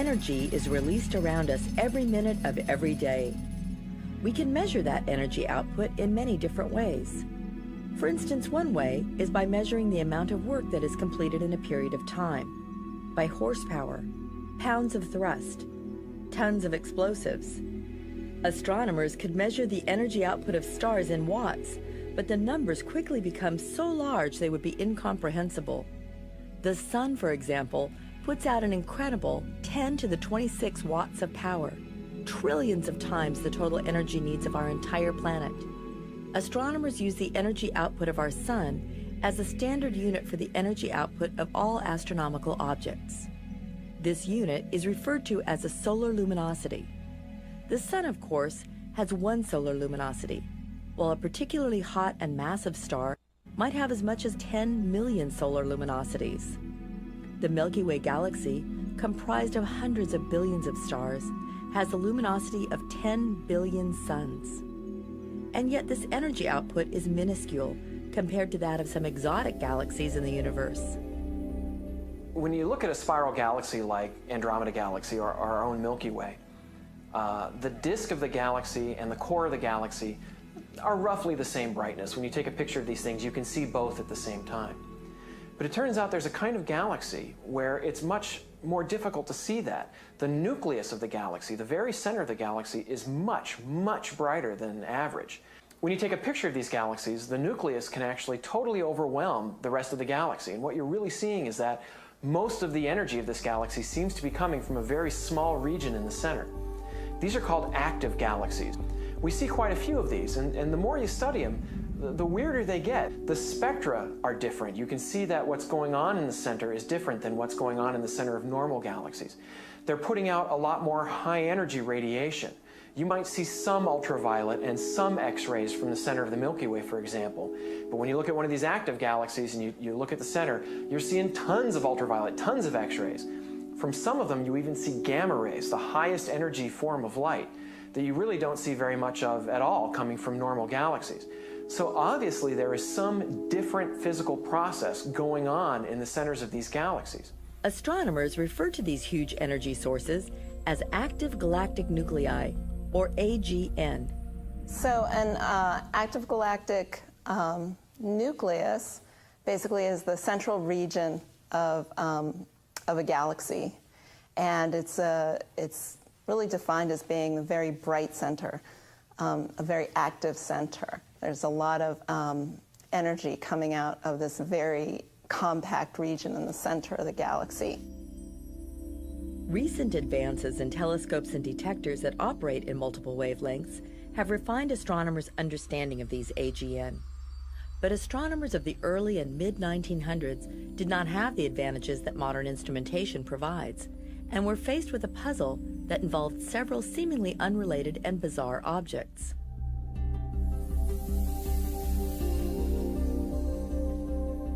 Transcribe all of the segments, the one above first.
energy is released around us every minute of every day. We can measure that energy output in many different ways. For instance, one way is by measuring the amount of work that is completed in a period of time, by horsepower, pounds of thrust, tons of explosives. Astronomers could measure the energy output of stars in watts, but the numbers quickly become so large they would be incomprehensible. The sun, for example, puts out an incredible 10 to the 26 watts of power, trillions of times the total energy needs of our entire planet. Astronomers use the energy output of our sun as a standard unit for the energy output of all astronomical objects. This unit is referred to as a solar luminosity. The sun, of course, has one solar luminosity, while a particularly hot and massive star might have as much as 10 million solar luminosities. The Milky Way galaxy, comprised of hundreds of billions of stars, has a luminosity of 10 billion suns. And yet this energy output is minuscule compared to that of some exotic galaxies in the universe. When you look at a spiral galaxy like Andromeda Galaxy or our own Milky Way, the disk of the galaxy and the core of the galaxy are roughly the same brightness. When you take a picture of these things, you can see both at the same time. But it turns out there's a kind of galaxy where it's much more difficult to see that. The nucleus of the galaxy, the very center of the galaxy, is much, much brighter than average. When you take a picture of these galaxies, the nucleus can actually totally overwhelm the rest of the galaxy. And what you're really seeing is that most of the energy of this galaxy seems to be coming from a very small region in the center. These are called active galaxies. We see quite a few of these, and the more you study them, the weirder they get. The spectra are different. You can see that what's going on in the center is different than what's going on in the center of normal galaxies. They're putting out a lot more high-energy radiation. You might see some ultraviolet and some X-rays from the center of the Milky Way, for example. But when you look at one of these active galaxies and you look at the center, you're seeing tons of ultraviolet, tons of X-rays. From some of them, you even see gamma rays, the highest energy form of light, that you really don't see very much of at all coming from normal galaxies. So obviously there is some different physical process going on in the centers of these galaxies. Astronomers refer to these huge energy sources as active galactic nuclei, or AGN. So an active galactic nucleus basically is the central region of a galaxy, and it's really defined as being a very bright center, a very active center. There's a lot of energy coming out of this very compact region in the center of the galaxy. Recent advances in telescopes and detectors that operate in multiple wavelengths have refined astronomers' understanding of these AGN. But astronomers of the early and mid-1900s did not have the advantages that modern instrumentation provides, and were faced with a puzzle that involved several seemingly unrelated and bizarre objects.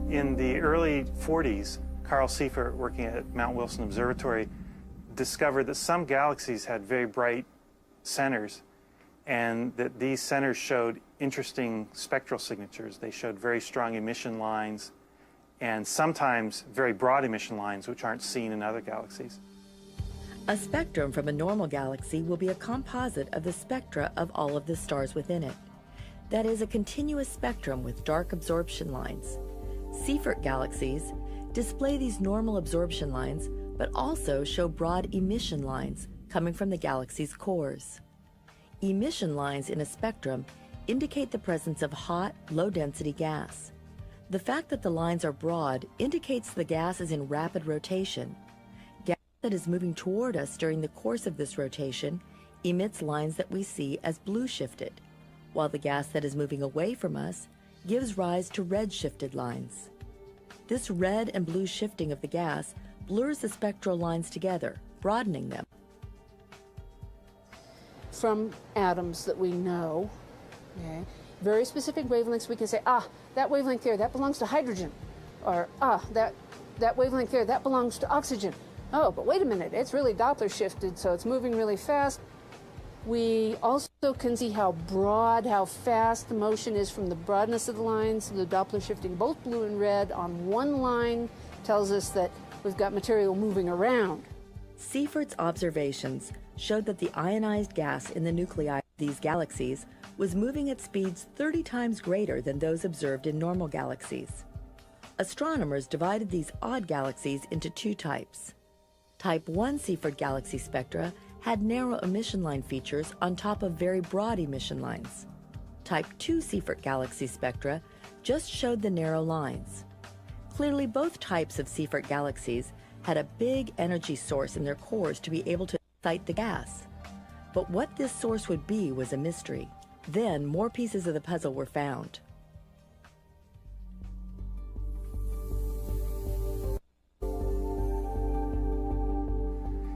In the early 40s, Carl Seifert, working at Mount Wilson Observatory, discovered that some galaxies had very bright centers, and that these centers showed interesting spectral signatures. They showed very strong emission lines, and sometimes very broad emission lines, which aren't seen in other galaxies. A spectrum from a normal galaxy will be a composite of the spectra of all of the stars within it. That is, a continuous spectrum with dark absorption lines. Seifert galaxies display these normal absorption lines, but also show broad emission lines coming from the galaxy's cores. Emission lines in a spectrum indicate the presence of hot, low-density gas. The fact that the lines are broad indicates the gas is in rapid rotation. Gas that is moving toward us during the course of this rotation emits lines that we see as blue-shifted, while the gas that is moving away from us gives rise to red-shifted lines. This red and blue shifting of the gas blurs the spectral lines together, broadening them. From atoms that we know, okay, very specific wavelengths, we can say, that wavelength there, that belongs to hydrogen. Or, that wavelength there, that belongs to oxygen. Oh, but wait a minute, it's really Doppler shifted, so it's moving really fast. We also can see how broad, how fast the motion is from the broadness of the lines, the Doppler shifting, both blue and red on one line tells us that we've got material moving around. Seifert's observations showed that the ionized gas in the nuclei of these galaxies was moving at speeds 30 times greater than those observed in normal galaxies. Astronomers divided these odd galaxies into two types. Type 1 Seifert galaxy spectra had narrow emission line features on top of very broad emission lines. Type 2 Seifert galaxy spectra just showed the narrow lines. Clearly, both types of Seifert galaxies had a big energy source in their cores to be able to excite the gas. But what this source would be was a mystery. Then, more pieces of the puzzle were found.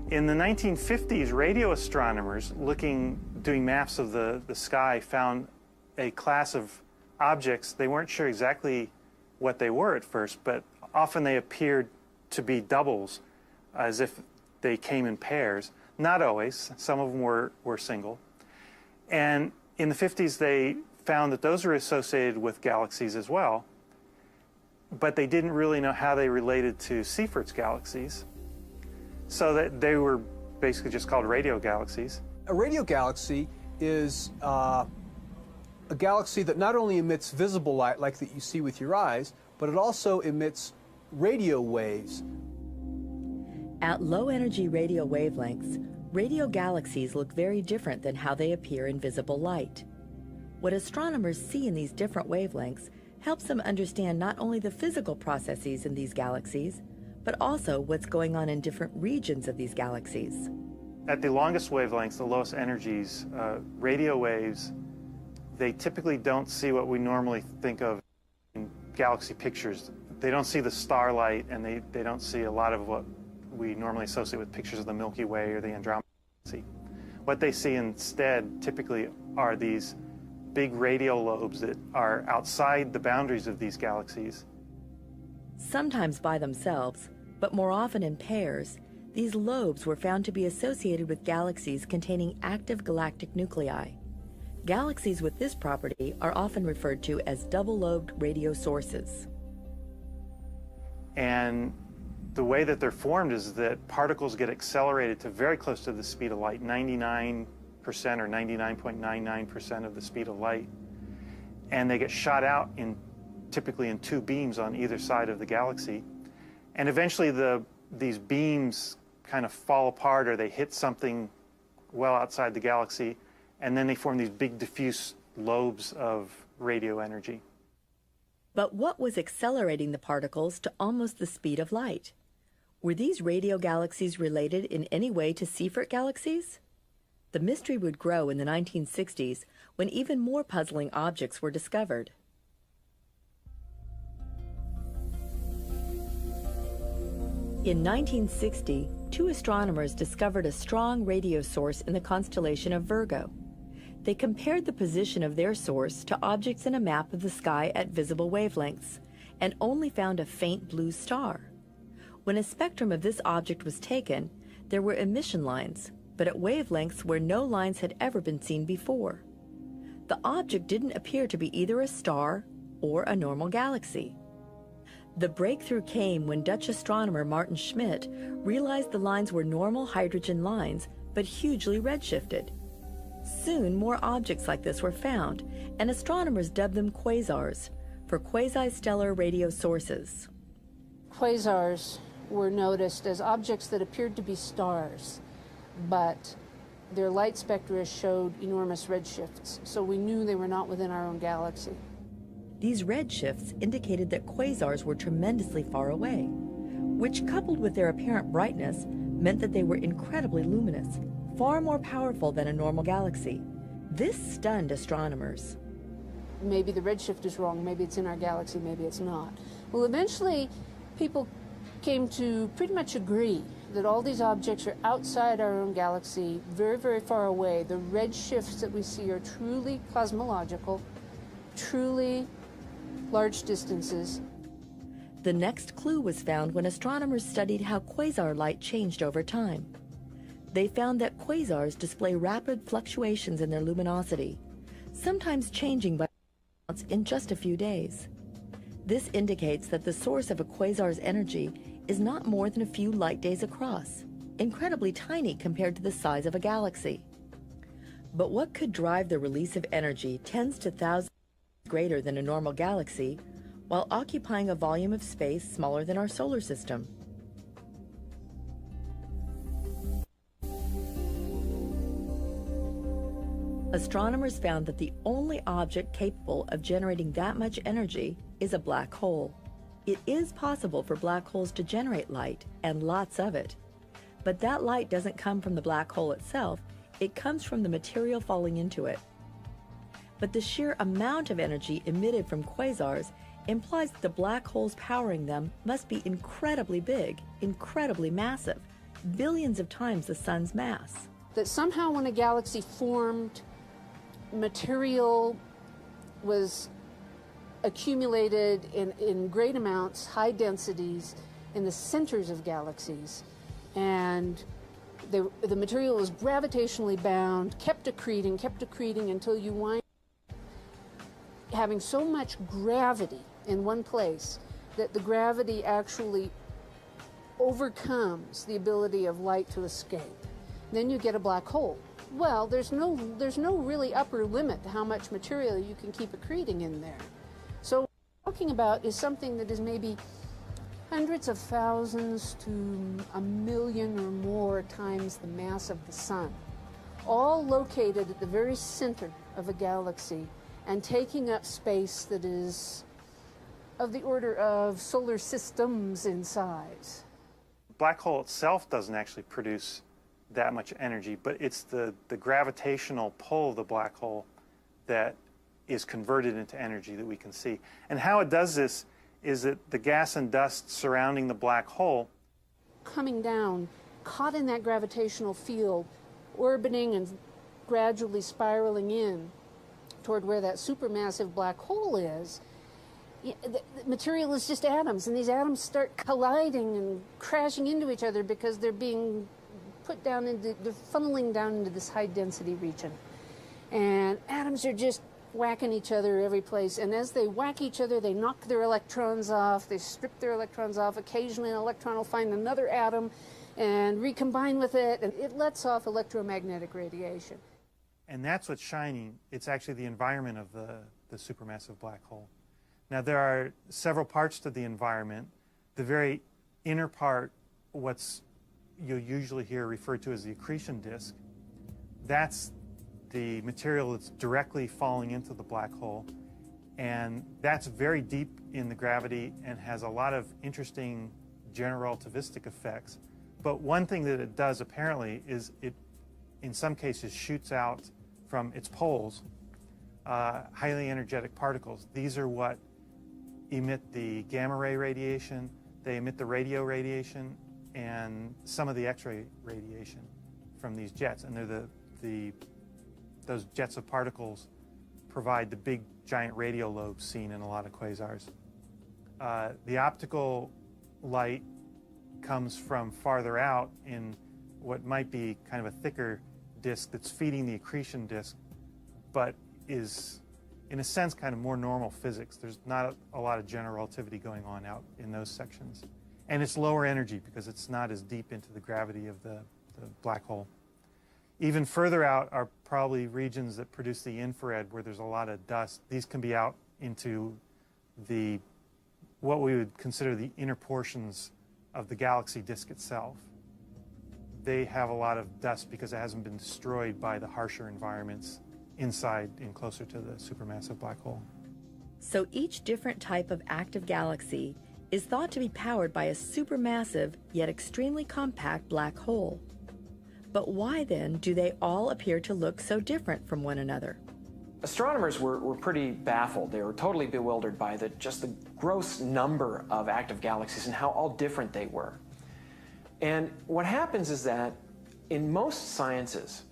In the 1950s, radio astronomers doing maps of the sky found a class of objects. They weren't sure exactly what they were at first, but often they appeared to be doubles, as if they came in pairs. Not always. Some of them were single. And in the 50s, they found that those were associated with galaxies as well, but they didn't really know how they related to Seifert's galaxies, so that they were basically just called radio galaxies. A radio galaxy is a galaxy that not only emits visible light like that you see with your eyes, but it also emits radio waves. At low-energy radio wavelengths, radio galaxies look very different than how they appear in visible light. What astronomers see in these different wavelengths helps them understand not only the physical processes in these galaxies, but also what's going on in different regions of these galaxies. At the longest wavelengths, the lowest energies, radio waves, they typically don't see what we normally think of in galaxy pictures. They don't see the starlight, and they don't see a lot of what we normally associate with pictures of the Milky Way or the Andromeda Galaxy. What they see instead typically are these big radio lobes that are outside the boundaries of these galaxies. Sometimes by themselves, but more often in pairs, these lobes were found to be associated with galaxies containing active galactic nuclei. Galaxies with this property are often referred to as double-lobed radio sources. And the way that they're formed is that particles get accelerated to very close to the speed of light, 99% or 99.99% of the speed of light. And they get shot out typically in two beams on either side of the galaxy. And eventually these beams kind of fall apart, or they hit something well outside the galaxy, and then they form these big diffuse lobes of radio energy. But what was accelerating the particles to almost the speed of light? Were these radio galaxies related in any way to Seifert galaxies? The mystery would grow in the 1960s when even more puzzling objects were discovered. In 1960, two astronomers discovered a strong radio source in the constellation of Virgo. They compared the position of their source to objects in a map of the sky at visible wavelengths and only found a faint blue star. When a spectrum of this object was taken, there were emission lines, but at wavelengths where no lines had ever been seen before. The object didn't appear to be either a star or a normal galaxy. The breakthrough came when Dutch astronomer Martin Schmidt realized the lines were normal hydrogen lines, but hugely redshifted. Soon, more objects like this were found, and astronomers dubbed them quasars, for quasi-stellar radio sources. Quasars were noticed as objects that appeared to be stars, but their light spectra showed enormous redshifts, so we knew they were not within our own galaxy. These redshifts indicated that quasars were tremendously far away, which, coupled with their apparent brightness, meant that they were incredibly luminous, far more powerful than a normal galaxy. This stunned astronomers. Maybe the redshift is wrong, maybe it's in our galaxy, maybe it's not. Well, eventually, people came to pretty much agree that all these objects are outside our own galaxy, very, very far away. The redshifts that we see are truly cosmological, truly large distances. The next clue was found when astronomers studied how quasar light changed over time. They found that quasars display rapid fluctuations in their luminosity, sometimes changing by in just a few days. This indicates that the source of a quasar's energy is not more than a few light days across. incredibly tiny compared to the size of a galaxy. But what could drive the release of energy tens to thousands greater than a normal galaxy while occupying a volume of space smaller than our solar system? Astronomers found that the only object capable of generating that much energy is a black hole. It is possible for black holes to generate light, and lots of it. But that light doesn't come from the black hole itself, it comes from the material falling into it. But the sheer amount of energy emitted from quasars implies that the black holes powering them must be incredibly big, incredibly massive, billions of times the sun's mass. That somehow when a galaxy formed, material was accumulated in great amounts, high densities, in the centers of galaxies, and the material was gravitationally bound, kept accreting until you wind up having so much gravity in one place that the gravity actually overcomes the ability of light to escape. Then you get a black hole. Well, there's no really upper limit to how much material you can keep accreting in there. So what we're talking about is something that is maybe hundreds of thousands to 1 million or more times the mass of the sun, all located at the very center of a galaxy and taking up space that is of the order of solar systems in size. Black hole itself doesn't actually produce that much energy, but it's the gravitational pull of the black hole that is converted into energy that we can see. And how it does this is that the gas and dust surrounding the black hole coming down, caught in that gravitational field, orbiting and gradually spiraling in toward where that supermassive black hole is. The material is just atoms, and these atoms start colliding and crashing into each other because they're being they're funneling down into this high density region. And atoms are just whacking each other every place, and as they whack each other, they knock their electrons off, they strip their electrons off. Occasionally an electron will find another atom and recombine with it, and it lets off electromagnetic radiation. And that's what's shining. It's actually the environment of the supermassive black hole. Now, there are several parts to the environment. The very inner part, what's you'll usually hear referred to as the accretion disk, that's the material that's directly falling into the black hole. And that's very deep in the gravity and has a lot of interesting general relativistic effects. But one thing that it does apparently is it, in some cases, shoots out from its poles highly energetic particles. These are what emit the gamma ray radiation, they emit the radio radiation, and some of the X-ray radiation from these jets. And they're those jets of particles provide the big giant radio lobes seen in a lot of quasars. The optical light comes from farther out in what might be kind of a thicker disk that's feeding the accretion disk, but is, in a sense, kind of more normal physics. There's not a lot of general relativity going on out in those sections. And it's lower energy because it's not as deep into the gravity of the black hole. Even further out are probably regions that produce the infrared where there's a lot of dust. These can be out into what we would consider the inner portions of the galaxy disk itself. They have a lot of dust because it hasn't been destroyed by the harsher environments inside and closer to the supermassive black hole. So each different type of active galaxy is thought to be powered by a supermassive yet extremely compact black hole. But why then do they all appear to look so different from one another? Astronomers were pretty baffled. They were totally bewildered by just the gross number of active galaxies and how all different they were. And what happens is that in most sciences,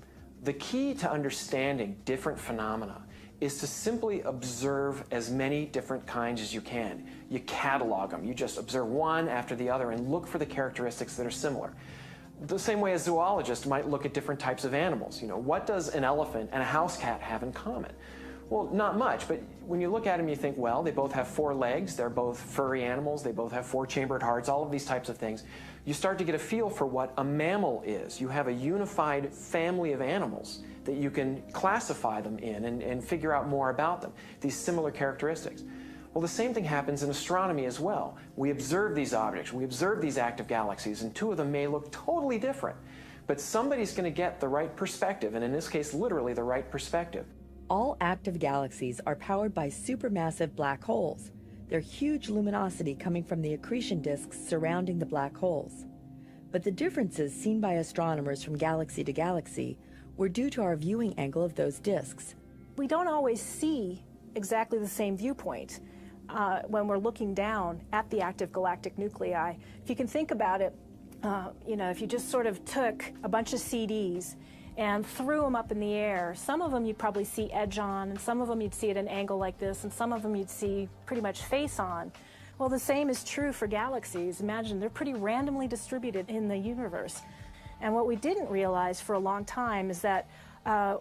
the key to understanding different phenomena is to simply observe as many different kinds as you can. You catalog them. You just observe one after the other and look for the characteristics that are similar. The same way a zoologist might look at different types of animals. You know, what does an elephant and a house cat have in common? Well, not much, but when you look at them, you think, well, they both have 4 legs, they're both furry animals, they both have 4 chambered hearts, all of these types of things. You start to get a feel for what a mammal is. You have a unified family of animals that you can classify them in and figure out more about them, these similar characteristics. Well, the same thing happens in astronomy as well. We observe these objects, we observe these active galaxies, and 2 of them may look totally different. But somebody's going to get the right perspective, and in this case, literally the right perspective. All active galaxies are powered by supermassive black holes. Their huge luminosity coming from the accretion disks surrounding the black holes. But the differences seen by astronomers from galaxy to galaxy were due to our viewing angle of those disks. We don't always see exactly the same viewpoint when we're looking down at the active galactic nuclei. If you can think about it, if you just sort of took a bunch of CDs and threw them up in the air, some of them you'd probably see edge on, and some of them you'd see at an angle like this, and some of them you'd see pretty much face on. Well, the same is true for galaxies. Imagine they're pretty randomly distributed in the universe. And what we didn't realize for a long time is that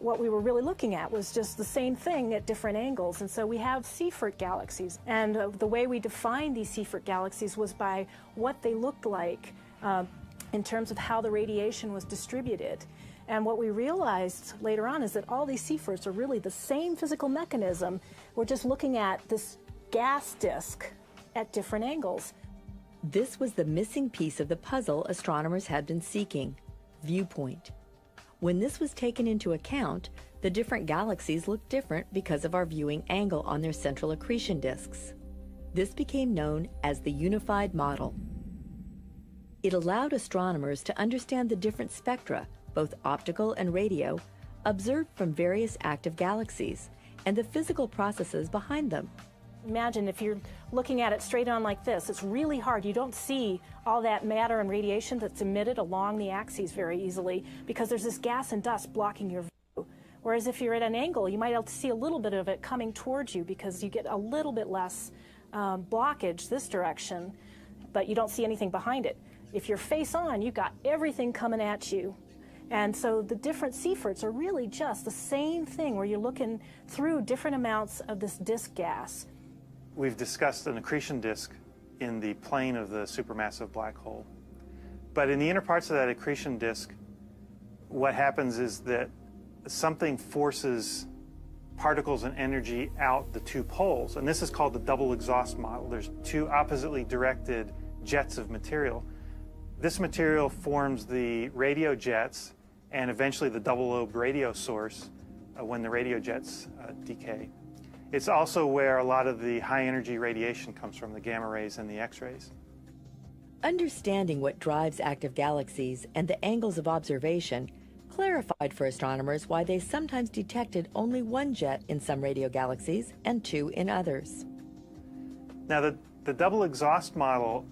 what we were really looking at was just the same thing at different angles. And so we have Seyfert galaxies. And the way we defined these Seyfert galaxies was by what they looked like in terms of how the radiation was distributed. And what we realized later on is that all these Seyferts are really the same physical mechanism. We're just looking at this gas disk at different angles. This was the missing piece of the puzzle astronomers had been seeking: viewpoint. When this was taken into account, the different galaxies looked different because of our viewing angle on their central accretion disks. This became known as the unified model. It allowed astronomers to understand the different spectra, both optical and radio, observed from various active galaxies, and the physical processes behind them. Imagine if you're looking at it straight on like this, it's really hard. You don't see all that matter and radiation that's emitted along the axes very easily because there's this gas and dust blocking your view. Whereas if you're at an angle, you might be able to see a little bit of it coming towards you because you get a little bit less blockage this direction, but you don't see anything behind it. If you're face on, you've got everything coming at you. And so the different Seyferts are really just the same thing where you're looking through different amounts of this disk gas. We've discussed an accretion disk in the plane of the supermassive black hole. But in the inner parts of that accretion disk, what happens is that something forces particles and energy out the 2 poles. And this is called the double exhaust model. There's 2 oppositely directed jets of material. This material forms the radio jets and eventually the double-lobe radio source when the radio jets decay. It's also where a lot of the high-energy radiation comes from, the gamma rays and the X-rays. Understanding what drives active galaxies and the angles of observation clarified for astronomers why they sometimes detected only 1 jet in some radio galaxies and 2 in others. Now, the double exhaust model,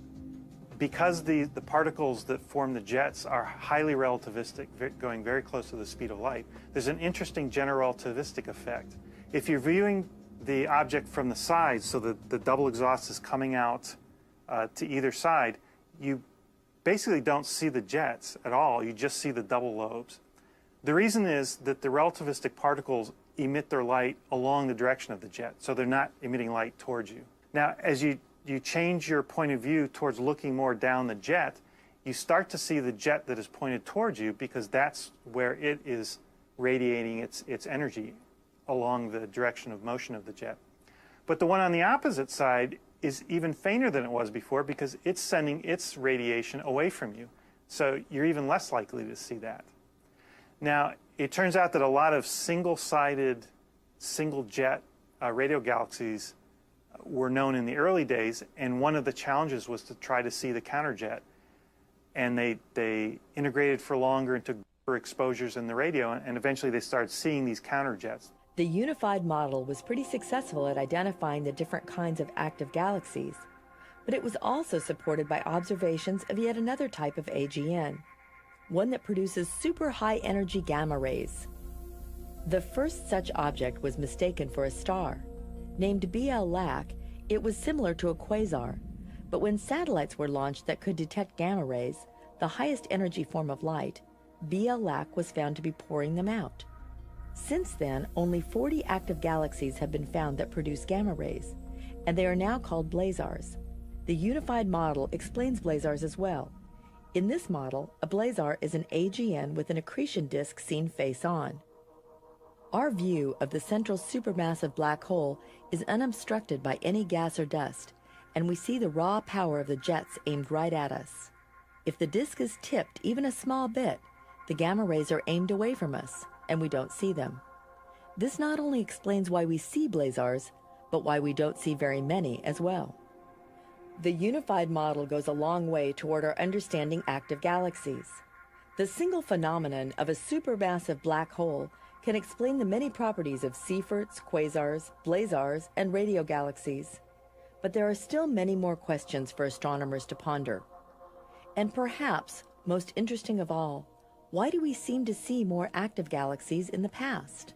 because the particles that form the jets are highly relativistic, going very close to the speed of light, there's an interesting general relativistic effect. If you're viewing the object from the sides, so that the double exhaust is coming out to either side, you basically don't see the jets at all. You just see the double lobes. The reason is that the relativistic particles emit their light along the direction of the jet, so they're not emitting light towards you. Now, as you change your point of view towards looking more down the jet, you start to see the jet that is pointed towards you because that's where it is radiating its energy along the direction of motion of the jet. But the one on the opposite side is even fainter than it was before because it's sending its radiation away from you. So you're even less likely to see that. Now, it turns out that a lot of single-sided, single-jet radio galaxies were known in the early days, and one of the challenges was to try to see the counterjet. And they integrated for longer and took deeper exposures in the radio, and eventually they started seeing these counterjets. The unified model was pretty successful at identifying the different kinds of active galaxies, but it was also supported by observations of yet another type of AGN, one that produces super high energy gamma rays. The first such object was mistaken for a star. Named BL-LAC, it was similar to a quasar, but when satellites were launched that could detect gamma rays, the highest energy form of light, BL-LAC was found to be pouring them out. Since then, only 40 active galaxies have been found that produce gamma rays, and they are now called blazars. The unified model explains blazars as well. In this model, a blazar is an AGN with an accretion disk seen face on. Our view of the central supermassive black hole is unobstructed by any gas or dust, and we see the raw power of the jets aimed right at us. If the disk is tipped even a small bit, the gamma rays are aimed away from us, and we don't see them. This not only explains why we see blazars, but why we don't see very many as well. The unified model goes a long way toward our understanding active galaxies. The single phenomenon of a supermassive black hole can explain the many properties of Seyferts, quasars, blazars, and radio galaxies. But there are still many more questions for astronomers to ponder. And perhaps, most interesting of all, why do we seem to see more active galaxies in the past?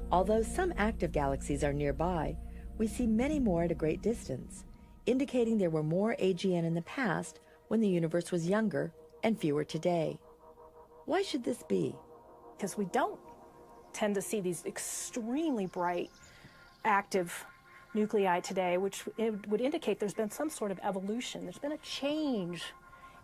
Although some active galaxies are nearby, we see many more at a great distance, indicating there were more AGN in the past when the universe was younger and fewer today. Why should this be? Because we don't tend to see these extremely bright active nuclei today, which it would indicate there's been some sort of evolution. There's been a change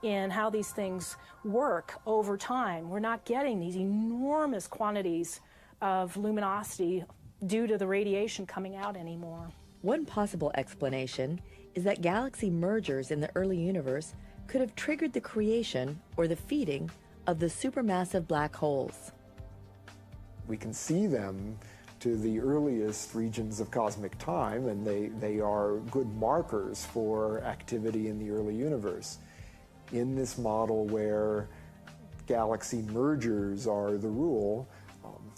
in how these things work over time. We're not getting these enormous quantities of luminosity due to the radiation coming out anymore. One possible explanation is that galaxy mergers in the early universe could have triggered the creation or the feeding of the supermassive black holes. We can see them to the earliest regions of cosmic time, and they are good markers for activity in the early universe. In this model where galaxy mergers are the rule,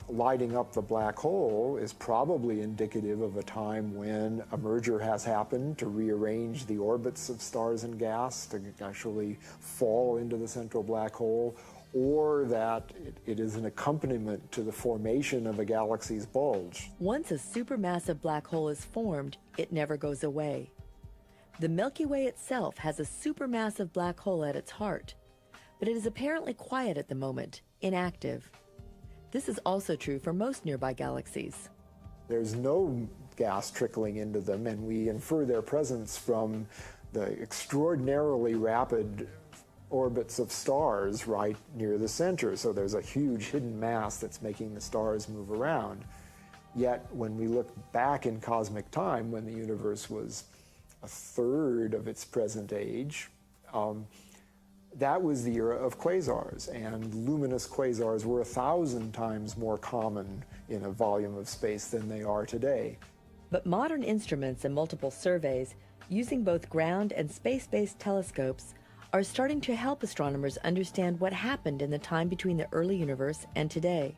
lighting up the black hole is probably indicative of a time when a merger has happened to rearrange the orbits of stars and gas to actually fall into the central black hole, or that it is an accompaniment to the formation of a galaxy's bulge. Once a supermassive black hole is formed, it never goes away. The Milky Way itself has a supermassive black hole at its heart, but it is apparently quiet at the moment, inactive. This is also true for most nearby galaxies. There's no gas trickling into them, and we infer their presence from the extraordinarily rapid orbits of stars right near the center. So there's a huge hidden mass that's making the stars move around. Yet when we look back in cosmic time, when the universe was a third of its present age, that was the era of quasars, and luminous quasars were 1,000 times more common in a volume of space than they are today. But modern instruments and multiple surveys, using both ground and space-based telescopes, are starting to help astronomers understand what happened in the time between the early universe and today.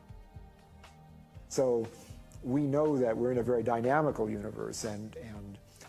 So we know that we're in a very dynamical universe, and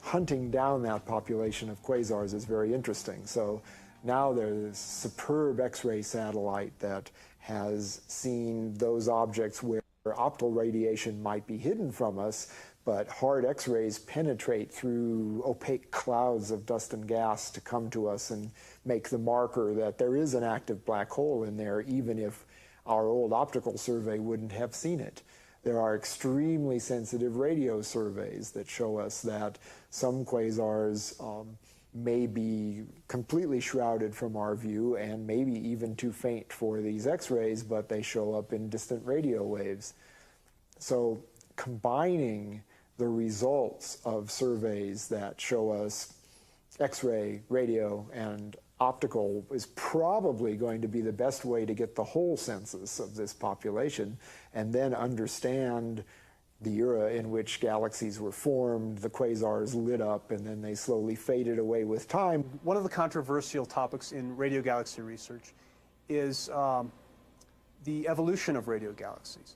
hunting down that population of quasars is very interesting. So now there's a superb X-ray satellite that has seen those objects where optical radiation might be hidden from us, but hard X-rays penetrate through opaque clouds of dust and gas to come to us and make the marker that there is an active black hole in there, even if our old optical survey wouldn't have seen it. There are extremely sensitive radio surveys that show us that some quasars may be completely shrouded from our view and maybe even too faint for these X-rays, but they show up in distant radio waves. So combining the results of surveys that show us X-ray, radio, and optical is probably going to be the best way to get the whole census of this population and then understand the era in which galaxies were formed, the quasars lit up, and then they slowly faded away with time. One of the controversial topics in radio galaxy research is the evolution of radio galaxies.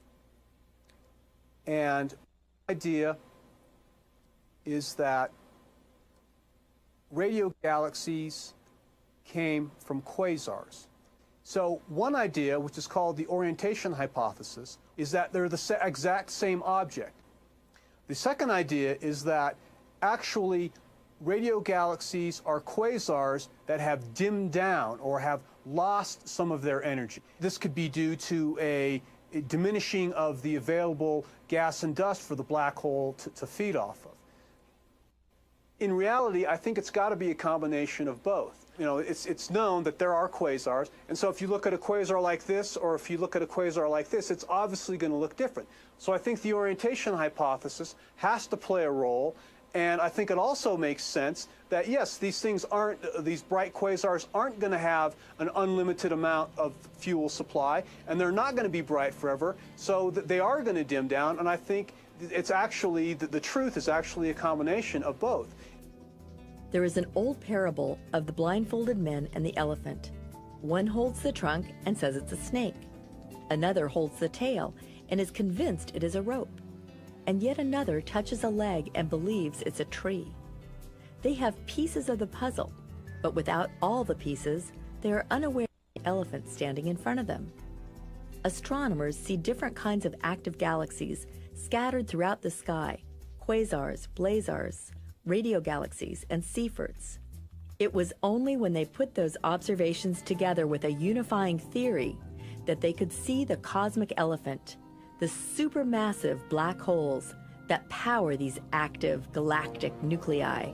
And the idea is that radio galaxies came from quasars. So one idea, which is called the orientation hypothesis, is that they're the exact same object. The second idea is that actually radio galaxies are quasars that have dimmed down or have lost some of their energy. This could be due to a diminishing of the available gas and dust for the black hole to feed off of. In reality, I think it's got to be a combination of both. You know, it's known that there are quasars, and so if you look at a quasar like this, or if you look at a quasar like this, it's obviously going to look different. So I think the orientation hypothesis has to play a role, and I think it also makes sense that, yes, these bright quasars aren't going to have an unlimited amount of fuel supply, and they're not going to be bright forever, so that they are going to dim down, and I think it's actually, the truth is actually a combination of both. There is an old parable of the blindfolded men and the elephant. One holds the trunk and says it's a snake. Another holds the tail and is convinced it is a rope. And yet another touches a leg and believes it's a tree. They have pieces of the puzzle, but without all the pieces, they are unaware of the elephant standing in front of them. Astronomers see different kinds of active galaxies scattered throughout the sky: quasars, blazars, radio galaxies, and Seyferts. It was only when they put those observations together with a unifying theory that they could see the cosmic elephant, the supermassive black holes that power these active galactic nuclei.